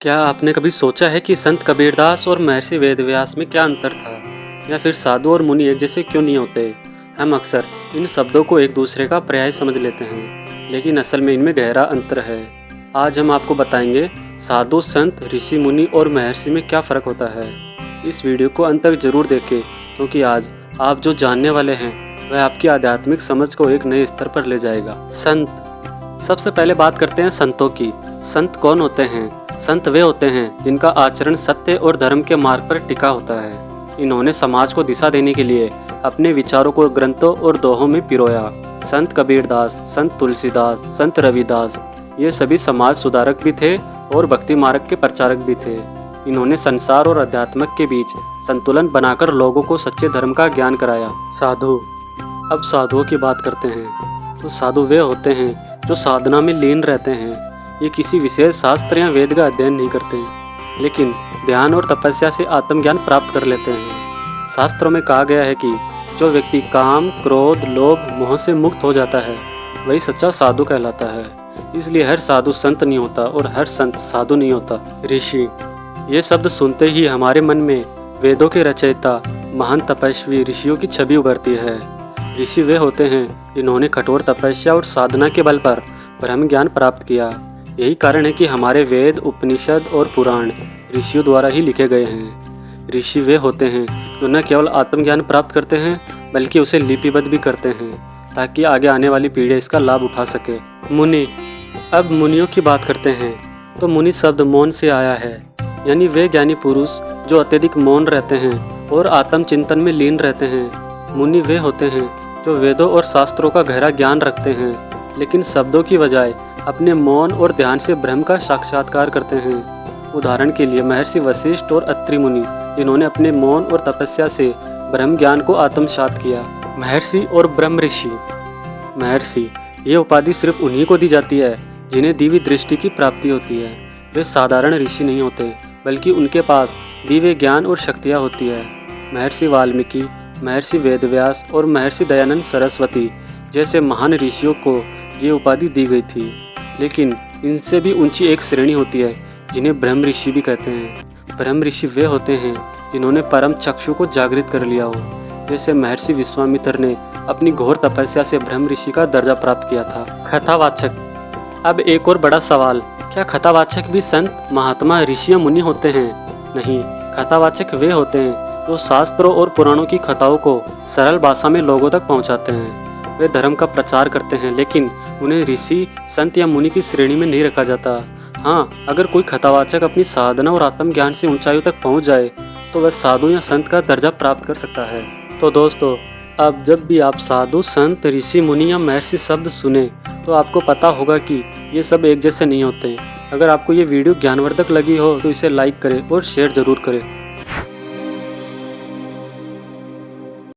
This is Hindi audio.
क्या आपने कभी सोचा है कि संत कबीरदास और महर्षि वेदव्यास में क्या अंतर था? या फिर साधु और मुनि एक जैसे क्यों नहीं होते? हम अक्सर इन शब्दों को एक दूसरे का पर्याय समझ लेते हैं, लेकिन असल में इनमें गहरा अंतर है। आज हम आपको बताएंगे साधु, संत, ऋषि, मुनि और महर्षि में क्या फ़र्क होता है। इस वीडियो को अंत तक जरूर देखें, क्योंकि आज आप जो जानने वाले हैं वह आपकी आध्यात्मिक समझ को एक नए स्तर पर ले जाएगा। संत। सबसे पहले बात करते हैं संतों की। संत कौन होते हैं? संत वे होते हैं जिनका आचरण सत्य और धर्म के मार्ग पर टिका होता है। इन्होंने समाज को दिशा देने के लिए अपने विचारों को ग्रंथों और दोहों में पिरोया। संत कबीरदास, संत तुलसीदास, संत रविदास, ये सभी समाज सुधारक भी थे और भक्ति मार्ग के प्रचारक भी थे। इन्होंने संसार और अध्यात्म के बीच संतुलन बनाकर लोगों को सच्चे धर्म का ज्ञान कराया। साधु। अब साधुओं की बात करते हैं तो साधु वे होते हैं जो साधना में लीन रहते हैं। ये किसी विशेष शास्त्र या वेद का अध्ययन नहीं करते हैं, लेकिन ध्यान और तपस्या से आत्मज्ञान प्राप्त कर लेते हैं। शास्त्रों में कहा गया है कि जो व्यक्ति काम, क्रोध, लोभ, मोह से मुक्त हो जाता है वही सच्चा साधु कहलाता है। इसलिए हर साधु संत नहीं होता और हर संत साधु नहीं होता। ऋषि। ये शब्द सुनते ही हमारे मन में वेदों के रचयिता, महान तपस्वी ऋषियों की छवि उभरती है। ऋषि वे होते हैं जिन्होंने कठोर तपस्या और साधना के बल पर ब्रह्म ज्ञान प्राप्त किया। यही कारण है कि हमारे वेद, उपनिषद और पुराण ऋषियों द्वारा ही लिखे गए हैं। ऋषि वे होते हैं जो न केवल आत्मज्ञान प्राप्त करते हैं बल्कि उसे लिपिबद्ध भी करते हैं, ताकि आगे आने वाली पीढ़ी इसका लाभ उठा सके। मुनि। अब मुनियों की बात करते हैं तो मुनि शब्द मौन से आया है, यानी वे ज्ञानी पुरुष जो अत्यधिक मौन रहते हैं और आत्मचिंतन में लीन रहते हैं। मुनि वे होते हैं जो वेदों और शास्त्रों का गहरा ज्ञान रखते हैं, लेकिन शब्दों की बजाय अपने मौन और ध्यान से ब्रह्म का साक्षात्कार करते हैं। उदाहरण के लिए महर्षि वशिष्ठ और अत्रि मुनि, जिन्होंने अपने मौन और तपस्या से ब्रह्म ज्ञान को आत्मसात किया। महर्षि और ब्रह्म ऋषि। महर्षि, ये उपाधि सिर्फ उन्हीं को दी जाती है जिन्हें दिव्य दृष्टि की प्राप्ति होती है। वे साधारण ऋषि नहीं होते, बल्कि उनके पास दिव्य ज्ञान और शक्तियाँ होती है। महर्षि वाल्मीकि, महर्षि वेदव्यास और महर्षि दयानंद सरस्वती जैसे महान ऋषियों को ये उपाधि दी गई थी, लेकिन इनसे भी ऊंची एक श्रेणी होती है जिन्हें ब्रह्म ऋषि भी कहते हैं। ब्रह्म ऋषि वे होते हैं जिन्होंने परम चक्षु को जागृत कर लिया हो, जैसे महर्षि विश्वामित्र ने अपनी घोर तपस्या से ब्रह्म ऋषि का दर्जा प्राप्त किया था। कथावाचक। अब एक और बड़ा सवाल, क्या कथावाचक भी संत, महात्मा, ऋषि या मुनि होते हैं? नहीं, कथावाचक वे होते हैं जो शास्त्रों और पुराणों की कथाओं को सरल भाषा में लोगों तक पहुंचाते हैं। वे धर्म का प्रचार करते हैं, लेकिन उन्हें ऋषि, संत या मुनि की श्रेणी में नहीं रखा जाता। हाँ, अगर कोई कथावाचक अपनी साधना और आत्मज्ञान से ऊंचाइयों तक पहुंच जाए तो वह साधु या संत का दर्जा प्राप्त कर सकता है। तो दोस्तों, अब जब भी आप साधु, संत, ऋषि, मुनि या महर्षि शब्द सुने तो आपको पता होगा कि ये सब एक जैसे नहीं होते। अगर आपको ये वीडियो ज्ञानवर्धक लगी हो तो इसे लाइक करें और शेयर जरूर करें।